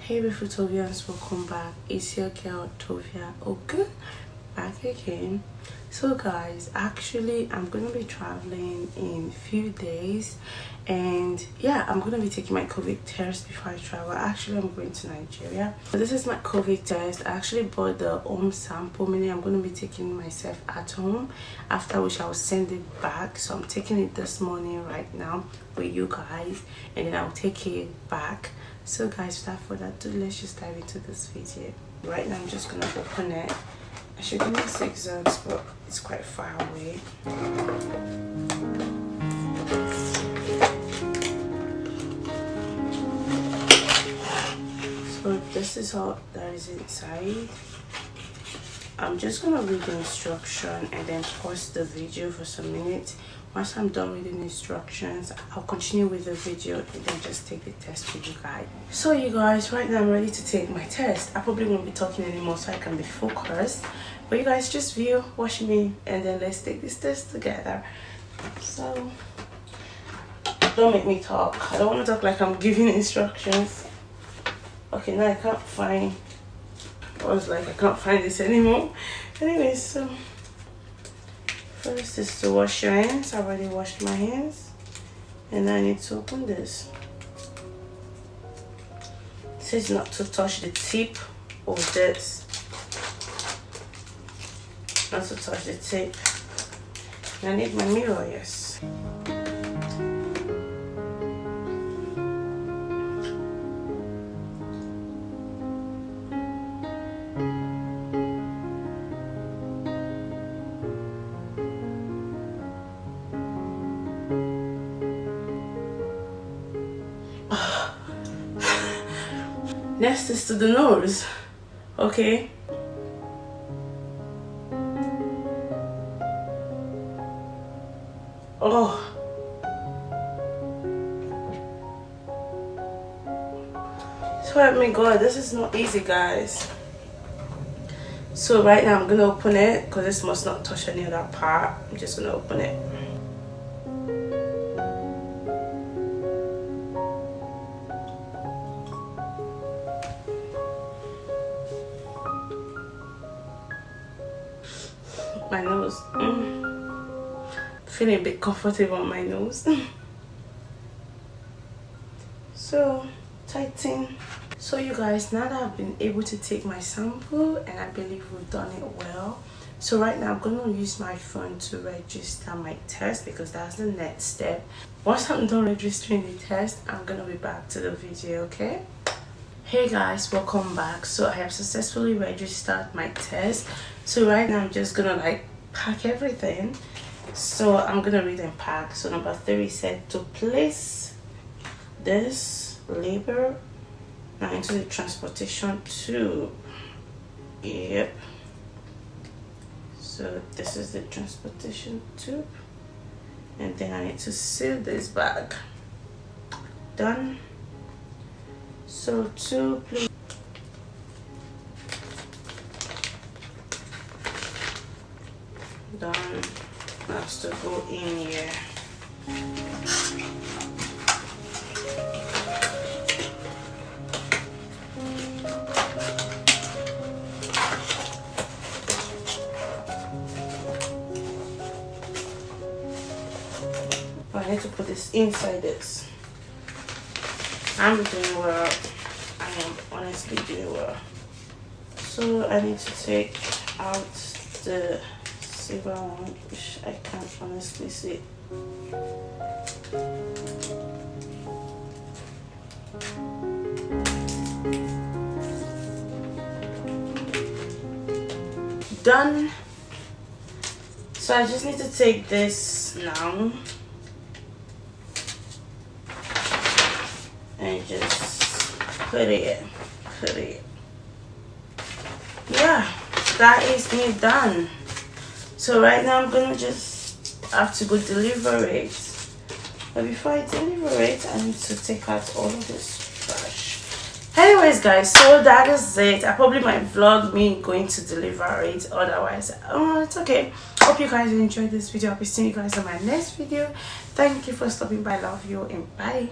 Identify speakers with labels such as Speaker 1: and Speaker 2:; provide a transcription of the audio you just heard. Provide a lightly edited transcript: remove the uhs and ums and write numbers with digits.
Speaker 1: Hey beautiful Tovians, welcome back. It's your girl Tovia. Okay, back again. So guys, actually I'm gonna be traveling in a few days, and yeah, I'm gonna be taking my COVID test before I travel. Actually, I'm going to Nigeria. So this is my COVID test. I actually bought the home sample, meaning I'm gonna be taking myself at home, after which I'll send it back. So I'm taking it this morning right now with you guys, and then I'll take it back. So guys, without further ado, let's just dive into this video. Right now I'm just gonna open it. I should give it 6 zones, but it's quite far away. So this is all that is inside. I'm just gonna read the instruction and then pause the video for some minutes. Once I'm done reading the instructions, I'll continue with the video and then just take the test with you guys. So you guys, right now I'm ready to take my test. I probably won't be talking anymore so I can be focused. But you guys just view, watch me, and then let's take this test together. So don't make me talk. I don't want to talk like I'm giving instructions. Okay, now I can't find. I was like, I can't find this anymore. Anyways, so first is to wash your hands. I already washed my hands, and I need to open this. It says not to touch the tip of this. Not to touch the tip. And I need my mirror, yes. Next is to the nose, okay? Oh. Swear me God, this is not easy, guys. So right now I'm gonna open it because this must not touch any other part. I'm just gonna open it. My nose. Feeling a bit comfortable on my nose. So tighten. So you guys, now that I've been able to take my sample and I believe we've done it well, so right now I'm going to use my phone to register my test because that's the next step. Once I'm done registering the test, I'm going to be back to the video, okay? Hey guys, welcome back. So I have successfully registered my test. So right now I'm just gonna like pack everything. So I'm gonna read and pack. So number 3 said to place this label now into the transportation tube. Yep. So this is the transportation tube, and then I need to seal this bag. Done. So 2, please. Done. Has to go in here. I need to put this inside this. I'm doing well. I am honestly doing well. So I need to take out the silver one, which I can't honestly see. Done. So I just need to take this now and just put it. Yeah, that is me done. So right now I'm gonna just have to go deliver it. But before I deliver it, I need to take out all of this trash. Anyways guys, so that is it. I probably might vlog me going to deliver it, otherwise it's okay. Hope you guys enjoyed this video. I'll be seeing you guys in my next video. Thank you for stopping by. Love you and bye.